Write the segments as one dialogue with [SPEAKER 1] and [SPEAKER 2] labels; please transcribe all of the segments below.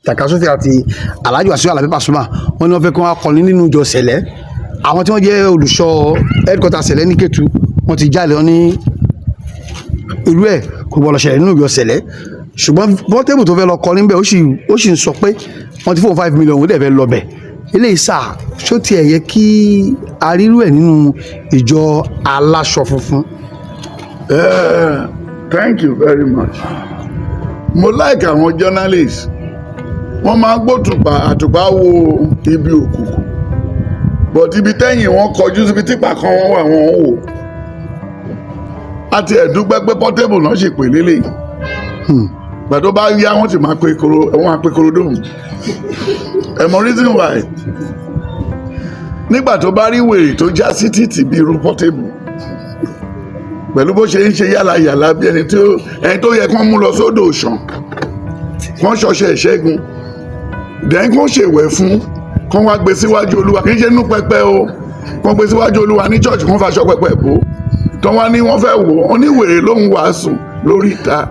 [SPEAKER 1] Takasufe àti Alhaji Wasiu Alabi Pasuma wọ́n ní wọ́n fẹ́ kí wọ́n akọni nínú ìjọ Sẹ̀lẹ́. Àwọn tí wọ́n jẹ́ olùṣọ́ headquarter Sẹ̀lẹ́ ní Kétu wọ́n ti jáde wọ́n ní irú ẹ̀ kò gbọ́dọ̀ ṣẹlẹ̀ nínú ìjọ Sẹ̀lẹ́. Ṣùgbọ́n Portable tó fẹ́ lọ kọ níbẹ̀ ó sì ń sọ pé wọ́n ti fún 5 million ó dẹ̀ fẹ́ lọ bẹ̀. Eléyìí sà ṣó tiẹ̀ yẹ kí arírú ẹ̀ nínú ìjọ aláṣọ funfun.
[SPEAKER 2] Thank you very much. Mo like àwọn journalists. Wọ́n máa ń gbótùpá àtùpá wo ibi òkùnkùn. But ibi tẹ́yìn wọn kọjú síbi típa kan wọ́n wà wọ́n wò. Àti ẹ̀dúgbẹ́ pé Portable náà ṣe pè lélẹ̀. Gbàdó bá yá wọ́n ti máa pe Korodóhùn. Ẹ mọ reason why. Nígbà tó bá rí wèrè tó já sí títì bí irú Portable. Pẹ̀lú bó ṣe ń ṣe yàlàyàlà bí ẹni tó yẹ kán mú lọ sódò òṣàn. Kán ṣọṣẹ ìṣẹ́gun. Dẹ́n kán ṣèwẹ̀ fún. Kán wá gbé síwájú Olúwa kì í ṣe inú pẹpẹ o. Kán gbé síwájú Olúwa ní church kán faṣọ pẹpẹ bò. Tán wá ní wọ́n fẹ́ wò ó ní wèrè ló ń wàásù lórí ìta.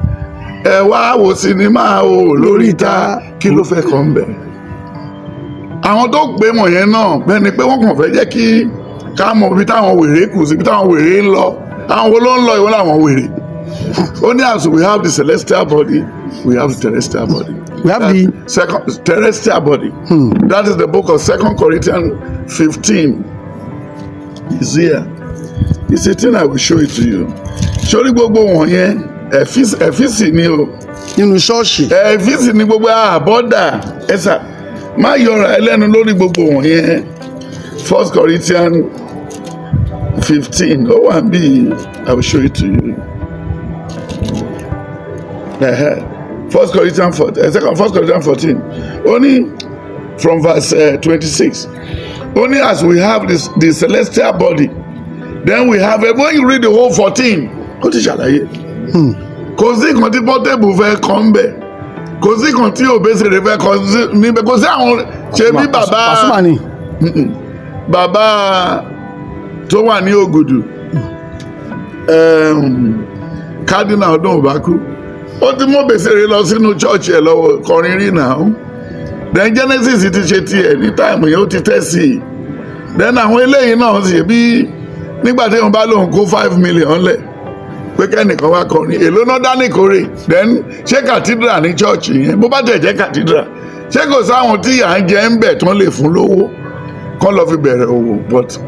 [SPEAKER 2] Ẹ wá wò sinimá o lórí ìta kí ló fẹ́ kàn bẹ̀. Àwọn tó gbé wọ̀nyẹn náà bẹ́ẹ̀ ni pé wọ́n kàn fẹ́ jẹ́ kí ká mọ ibi táwọn wèrè kù sí ibi táwọn wèrè ń lọ. Àwọn wo ló ń lọ ìwọ làwọn wèrè. Only as we have the celestial body, we have the terrestrial body.
[SPEAKER 1] We have the
[SPEAKER 2] second terrestrial body. That is the book of 2 Corinthians 15. Is here. It's a thing I will show it to you. Sori gbogbo wọ̀nyẹn ẹ̀fíìsì ni o.
[SPEAKER 1] nínú ṣọ́ọ̀ṣì.
[SPEAKER 2] Ẹ̀fíìsì ni gbogbo àbọ̀dà ẹ̀sà má yọra ẹlẹ́nu lórí gbogbo wọ̀nyẹn. 1 Corinthians 15. Ó wà bí I will show it to you. 1 Corinthians 14. Only from verse 26. Only as we have the celestial body, then we have when you read the whole 14. Ó ti ṣàlàyé. Kò sí kan tí Portable fẹ́ kàn bẹ̀. Kò sí kan tí Obesere fẹ́ kàn níbẹ̀. Kò sí àwọn ṣe bí bàbá.
[SPEAKER 1] Pasuma ni.
[SPEAKER 2] Bàbá tó wà ní Ògùdù. Cardinal ọdún òbákú. Ó ti mú Obesere lọ sínú church ẹ̀ lọ́wọ́ kọrin rí náà. Then Genesis ti ṣe tiẹ̀ ní táìmù yẹn ó ti tẹ́ sí i. Then àwọn eléyìí náà ṣe bí nígbà tí wọ́n bá lóun kó 5 million lẹ̀ pé kẹ́nìkan wá kọrin èló náà dání kórè. Then ṣé cathedral ní church yẹn bó bá tẹ̀ jẹ́ cathedral ṣé kò sáwọn tí à ń jẹ ń bẹ̀ tán lè fún lówó kán lọ fi bẹ̀rẹ̀ òwò but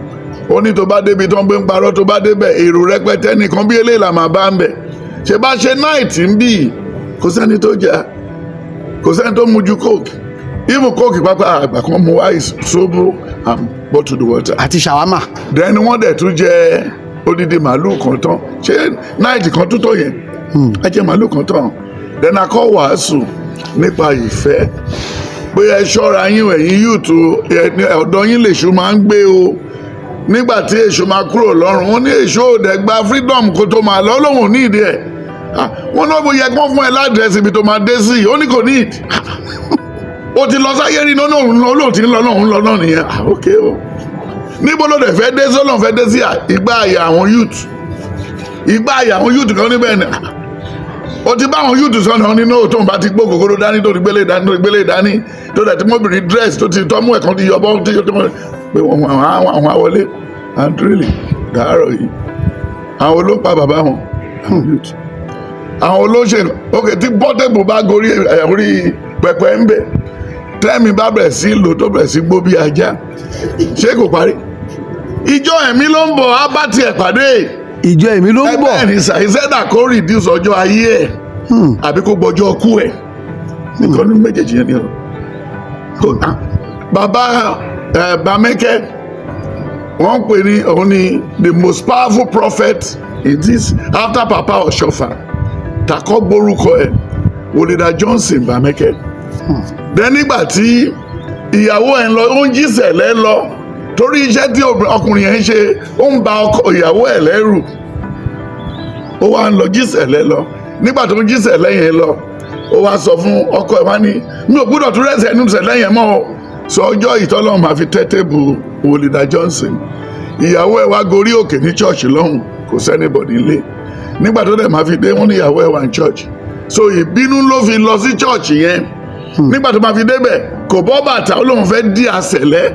[SPEAKER 2] ó ní tó bá débi tán gbé ń parọ́ tó bá débẹ̀ èrò rẹpẹtẹ nìkan bí eléyìí là máa bá ń bẹ̀. Ṣé bá ṣe náìtì ń bì kò sẹ́ni tó jà kò sẹ́ni tó mu ju coke even coke pápá àgbà kan mu ice sobo and bottled water.
[SPEAKER 1] Àti ṣàwámà.
[SPEAKER 2] Then wọ́n dẹ̀ tún jẹ odidi màálù kan tán ṣé náìtì kan tó tó yẹn ẹ jẹ màálù kan tán. Then a kọ́ wàásù nípa ìfẹ́ bóyá ẹ ṣọ́ra yín ẹ̀yin yúùtù ọ̀dọ̀ yín lèṣù máa ń gbé o nígbà tí èṣù máa kúrò lọ́rùn wọn ní èṣù òde gba freedom kó tó máa lọ lóhùn ní ìdí ẹ̀ wọn náà bó yẹ kó fún ẹ ládírẹ́sì ibi tó máa dé sí ó ní kò ní ìdí o ti lọ sáyé rí náà olóòtú ń lọ náà nìyẹn ok o níbo ló dẹ̀ fẹ́ dé sí ọlọ́run fẹ́ dé sí ìgbà àyà àwọn youth kan níbẹ̀ ni o ti bá àwọn youth sọ̀nà nínú tó ń bá ti gbó kòkòrò dání tó ti gbélé dání tó dẹ̀ tí mọ́bìnrin dress tó ti tọ́mú ẹ̀kan ti yọbọ́ tí yóò tó mọ́ pé àwọn àwọlé and really dàárọ̀ yìí àwọn olóńpa bàbá wọn youth àwọn olóṣèlú ok tí Portable bá gorí orí pẹpẹ ń bẹ̀ tẹ́mi bá bẹ̀rẹ̀ sí lò tó bẹ̀rẹ̀ sí gbó bí ajá ṣé kò parí ìjọ ẹ̀mí ló ń bọ̀ á bá tiẹ̀ pàdé
[SPEAKER 1] ìjọ ẹ̀mí ló ń bọ̀
[SPEAKER 2] ẹgbẹ́ ní ṣàìsẹ́dà kó reduce ọjọ́ ayé ẹ̀ àbí kó gbọ́jọ́ ọkú ẹ̀ nìkan ní méjèèjì yẹn ni o bàbá Bámẹ́kẹ́ wọ́n pè ní òun ni the most powerful prophet in this after Papa Ọ̀ṣọ́fà takọ́ gbórúkọ ẹ̀ Olida Johnson Bámẹ́kẹ́. Then nígbà tí ìyàwó ẹ̀ ń lọ ó ń jí Sẹ̀lẹ́ lọ torí iṣẹ́ tí ọkùnrin yẹn ń ṣe ó ń ba ìyàwó ẹ̀ lẹ́rù ó wá ń lọ jí Sẹ̀lẹ́ lọ nígbà tó ń jí Sẹ̀lẹ́ yẹn lọ ó wá sọ fún ọkọ ẹ̀ wá ní mi ò gbúdọ̀ tún rẹ́sẹ̀ nínú Sẹ̀lẹ́ yẹn mọ́ o sọ ọjọ́ ìtọ́lọ́run máa fi tẹ́tẹ́bù Olida Johnson ìyàwó ẹ̀ wá gorí òkè ní church lọ́hùn kò sẹ́nibọ̀dì nílé nígbà tó dẹ̀ máa fi dé wọ́n ní ìyàwó ẹ̀ wá ní church so ìbínú ló fi lọ sí church yẹn nígbà tó máa fi débẹ̀ kò bọ́ bàtà ó lóun fẹ́ dí àṣẹlẹ̀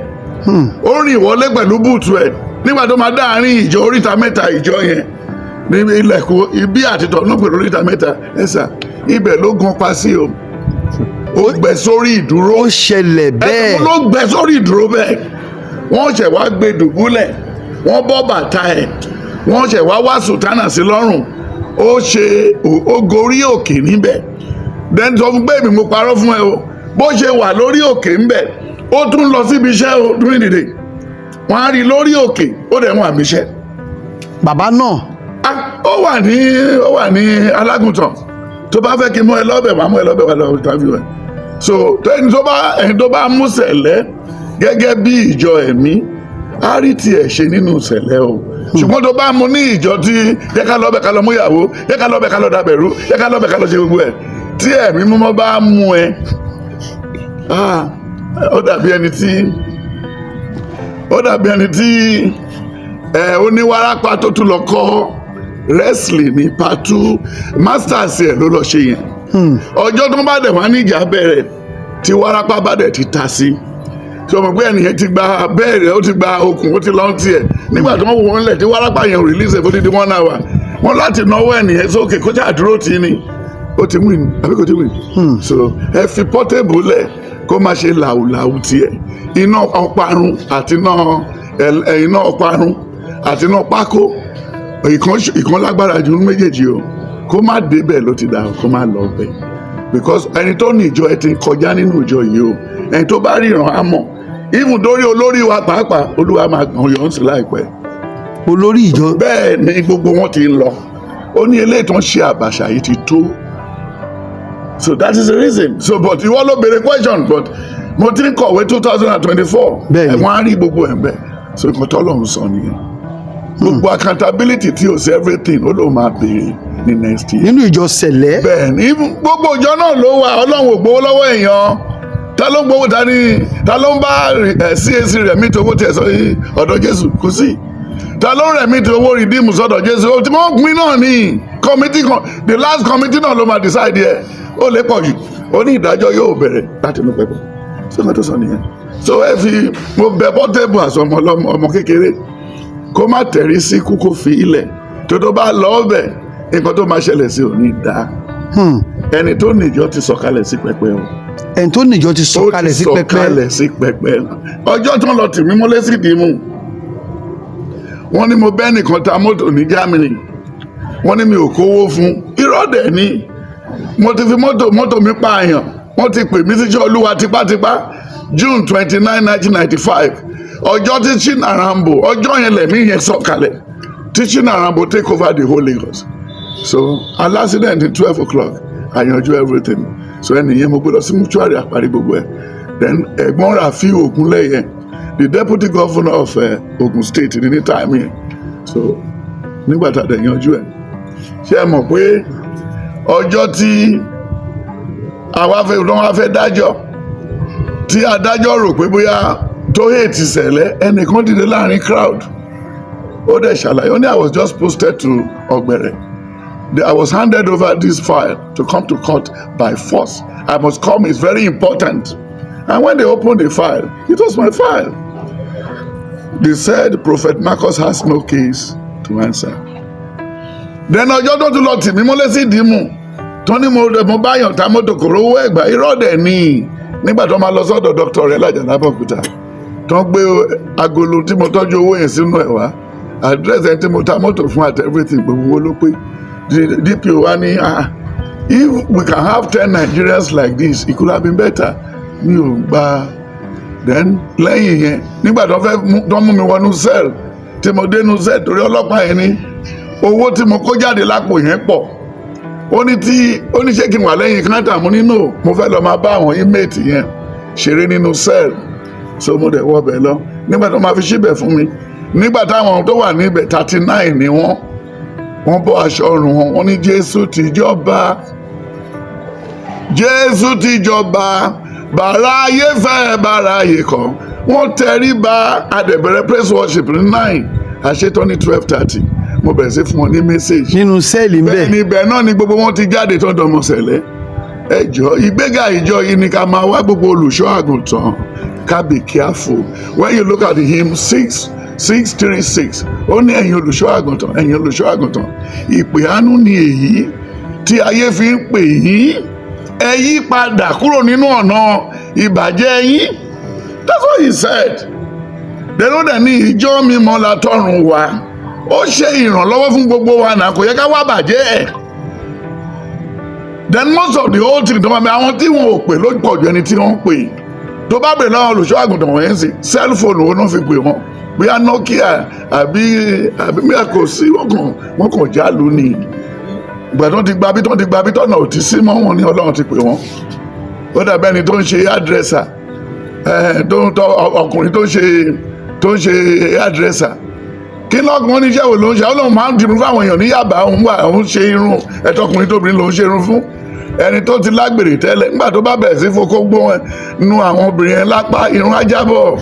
[SPEAKER 2] ó rìn wọlé pẹ̀lú bùtù ẹ̀ nígbà tó máa dá àárín ìjọ oríta mẹ́ta ìjọ yẹn ní ilẹ̀kùn ibi àtìtọ̀ náà pẹ̀lú oríta mẹ́ta ẹ̀sà ibẹ̀ ló gan pa sí o ó gbẹ sórí ìdúró
[SPEAKER 1] ó ṣẹlẹ̀ bẹ́ẹ̀
[SPEAKER 2] ló gbẹ sórí ìdúró bẹ́ẹ̀ wọ́n ṣẹ̀ wá gbé dùbúlẹ̀ wọ́n bọ́ bàtà ẹ̀ wọ́n ṣẹ̀ wá sùtánà sí lọ́rùn ó gorí òkè níbẹ̀ then sọ fún pé èmi mo parọ́ fún ẹ o bó ṣe wà lórí òkè ńbẹ̀ ó tún lọ síbi iṣẹ́ o during the day wọ́n á rí lórí òkè ó dẹ̀ wọ́n àmì iṣẹ́.
[SPEAKER 1] bàbá náà.
[SPEAKER 2] ó wà ní alágùntàn tó bá fẹ́ kí n mú ẹ lọ́bẹ̀ wà mú ẹ lọ́bẹ̀ wà lọ́wọ́ interview ẹ̀ so ẹni tó bá mú sẹ̀lẹ̀ gẹ́gẹ́ bí ìjọ ẹ̀mí á rí tiẹ̀ ṣe nínú sẹ̀lẹ̀ o ṣùgbọ́n tó bá mú ní ìjọ tí yẹ ká lọ́bẹ̀ ká lọ mú ìyàwó yẹ ká lọ́bẹ̀ ká lọ dàbẹ̀rú yẹ ká lọ́bẹ̀ ká lọ ṣe gbogbo ẹ̀ tí ẹ̀mí mímọ́ bá mú ẹ ó dàbí ẹni tí ó ní wárápá tó tún lọ kọ́ wrestling ní part 2 masters ẹ̀ ló lọ ṣe yẹn ọjọ́ tó bá dẹ̀ wá níjà bẹ̀rẹ̀ tí wárápá bá dẹ̀ ti ta sí tí ọmọ pé ẹnìyẹn ti gba bẹ́ẹ̀rẹ̀ ó ti gba okùn ó ti lọ́n tiẹ̀ nígbà tó wọ́n wọ́n lẹ̀ tí wárápá yẹn release ẹ̀ fún dídí 1 hour wọ́n láti náwó ẹnìyẹn sókè kó jà dúró tì í ni ó ti win àbí kò ti win so ẹ fi portable lẹ̀ kó má ṣe làwùlàwù tiẹ̀ iná ọparun àti iná ọparun àti iná pákó ìkan lágbára ju méjèèjì o kó má débẹ̀ ló ti dà kó má lọ bẹ̀ because ẹni tó ní ìjọ ẹ ti kọjá nínú ìjọ yìí o ẹni tó bá ríran á mọ̀ even dórí olórí wa pàápàá olúwa máa gbọ̀n yọ̀ ń sí láìpẹ́.
[SPEAKER 1] olórí ìjọ.
[SPEAKER 2] bẹ́ẹ̀ ni gbogbo wọn ti ń lọ ó ní eléyìí tó ń ṣe àbàṣà yìí ti tó so that is the reason so but ìwọ ló béèrè question but mo ti ń kọ̀wé 2024
[SPEAKER 1] bẹ́ẹ̀ni
[SPEAKER 2] wọ́n á rí gbogbo ẹ̀ bẹ́ẹ̀ so nǹkan tó lọ́run sọ nìyẹn gbogbo accountability tí o ṣe everything ó ló máa béèrè ní next year.
[SPEAKER 1] nínú ìjọ sẹ̀lẹ̀.
[SPEAKER 2] bẹ́ẹ̀ni gbogbo ìjọ náà ló wà ọlọ́run ò gbowó lọ́wọ́ èèyàn ta ló ń gbowó ta ló ń bá CAC rẹ̀ mí tówó tiẹ̀ sọ ọ̀dọ̀ Jésù kò sí ta ló ń rẹ̀ mí tówó rìdíìmù sọ́dọ̀ Jésù tí wọ́n pín náà ní committee kan the last committee náà ló máa decide yẹ ó lè pọ̀ jù ó ní ìdájọ́ yóò bẹ̀rẹ̀ láti inú pẹpẹ sọ́nà tó sọ nìyẹn so ẹ fi mo bẹ Portable àti ọmọ kékeré kó má tẹ̀rí sí kú kó fi ilẹ̀ tó bá lọ ọbẹ̀ nǹkan tó máa ṣẹlẹ̀ sí òní dá ẹni tó níjọ ti sọ̀kalẹ̀ sí pẹpẹ o
[SPEAKER 1] ẹni tó níjọ ti sọ̀kalẹ̀ sí pẹpẹ
[SPEAKER 2] ó ti sọ̀kalẹ̀ sí pẹpẹ ọjọ́ tó ń lọ tì mí mọ́lé sí ìdìmú wọ́n ní mo bẹ́ nìkan ta mọ́tò ní Germany wọ́n ní mi ò kówó fún irọ́ dẹ̀ ni mo ti fi mọ́tò mi pààyàn wọ́n ti pè mí síjọ́ olúwa tipátipá June 29, 1995 ọjọ́ tí Chinarambo ọjọ́ yẹn lẹ̀mí yẹn sọ̀kalẹ̀ tí Chinarambo take over the whole Lagos so an accident in 12 o'clock I yanjú everything so ẹnìyẹn mo gbé lọ sí mortuary àparí gbogbo ẹ̀ then ẹ̀gbọ́n Rafiu Ogunleye the deputy governor of Ogun State ní time yẹn so nígbà tá a dẹ̀ yanjú ẹ̀ ṣé ẹ mọ̀ pé ọjọ́ tí àwọn afẹ́ dájọ́ tí adájọ́ rò pé bóyá tó hate Sẹ̀lẹ̀ ẹnìkan dìde láàrin crowd ó dẹ̀ ṣàlàyé ó ní I was just posted to Ọ̀gbẹ̀rẹ̀ I was handed over this file to come to court by force I must come, it's very important and when they opened the file it was my file they said Prophet Marcus has no case to answer then ọjọ́ tó tún lọ tì mí mọ́lé sí ìdìmú tó ní mo bá yàn ta mọ́tò kò rówó ẹ̀gbà irọ́ dẹ̀ ni nígbà tó máa lọ sọ́dọ̀ Dr. rẹ̀ lájà lábọ̀kúta tó ń gbé agolo tí mo tọ́jú owó yẹn sínú ẹ̀ wá àdírẹ́sì ẹni tí mo ta mọ́tò fún àti everything gbogbo owó ló pé DPO wa ní if we can have 10 Nigerians like this it could have been better mi ò gba then lẹ́yìn yẹn nígbà tó mú mi wọnú cell tí mo dénú cell torí ọlọ́pàá yẹn ní owó tí mo kó jáde lápò yẹn pọ̀ ó ní ṣé kí n wà lẹ́yìn káńtà mo ní no mo fẹ́ lọ máa bá àwọn inmate yẹn ṣeré nínú cell so mo dẹ̀ wọ́ bẹ̀ lọ nígbà tó máa fi ṣíbẹ̀ fún mi nígbà táwọn tó wà níbẹ̀ 39 ni wọ́n bọ́ aṣọ ọrùn wọn wọ́n ní Jésù ti jọba Jésù ti jọba bàrà ayé fẹ́ bàrà ayé kan wọ́n tẹríba adẹ̀bẹ̀rẹ̀ praise worship ní 9 àṣetọ́ ní 12:30 mo bẹ̀rẹ̀ sí fún wọn ní message
[SPEAKER 1] nínú sẹ́ẹ̀lì ń bẹ̀
[SPEAKER 2] bẹ́ẹ̀ ni ibẹ̀ náà ni gbogbo wọn ti jáde tó ń dọmọ Sẹ̀lẹ̀ ẹ jọ̀ọ́ ìgbéga ìjọ yìí ni ká máa wá gbogbo olùṣọ́ àgùntàn ká be careful when you look at the hymn 636 ó ní ẹ̀yin olùṣọ́ àgùntàn ẹ̀yin olùṣọ́ àgùntàn ìpè àánú ni èyí tí ayé fi ń pè yín ẹ yí padà kúrò nínú ọ̀nà ìbàjẹ́ yín. That's what he said. Dẹ̀rọ dẹ̀ ní ìjọ mímọ́ la tọ̀run wá ó ṣe ìrànlọ́wọ́ fún gbogbo wa náà kò yẹ ká wá bàjẹ́ ẹ̀. Then most of the whole thing tó máa bẹ àwọn tí wọn ò pè ló pọ̀ ju ẹni tí wọ́n ń pè. Tó bá bèrè lọ́wọ́ olùṣọ́ àgùntàn wọ̀nyẹn sí sẹ́lfóònù wo náà fi pè wọ́n bóyá Nokia àbí bóyá kò sí wọ́n kàn já lónìí. Ìgbà tó ti gba bí tọ́nà ò ti sí mọ́ wọn ní Ọlọ́run ti pè wọ́n. Ó dàbẹ́ ẹni tó ń ṣe hairdresser ọkùnrin tó ń ṣe hairdresser kí lọ́gbọ́n níṣẹ́ wo ló ń ṣe Ọlọ́run máa ń dirun fáwọn èèyàn ní Yaba òun ṣe irun ẹ̀tọ́kùnrin tóbìnrin ló ń ṣe irun fún ẹni tó ti lágbèrè tẹ́lẹ̀ nígbà tó bá bẹ̀rẹ̀ sí fokó gbó nu àwọn obìnrin yẹn lápá irun ajábọ̀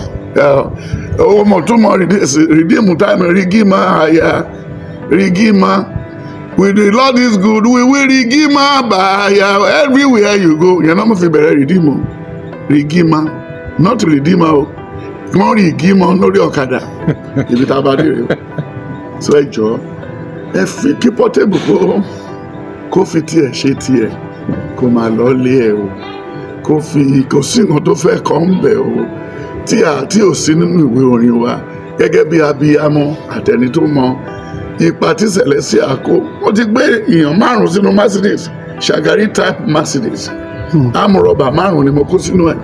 [SPEAKER 2] owó mọ̀ túmọ̀ rìdíìmù táìmù rìgímà àyà rìgímà with the Lord is good we will rìgímà bàyà everywhere you go yẹn náà mo fi bẹ̀rẹ̀ rìdíìmù rìgímà not rìdíìmà o wọ́n rí ìgímọ̀ lórí ọ̀kadà ibi tá a bá dé rè so ẹ jọ̀ọ́ ẹ fi kí Portable kó fi tiẹ̀ ṣe tiẹ̀ kó máa lọ lé ẹ o kó sí nǹkan tó fẹ́ kọ́ ń bẹ̀ o tí ò sí nínú ìwé orin wa gẹ́gẹ́ bí abiyamọ àtẹni tó mọ ipa tí Celestia kó wọ́n ti gbé èèyàn 5 sínú Mercedes Shagari type Mercedes amúrọ̀bà 5 ni mo kó sínú ẹ̀.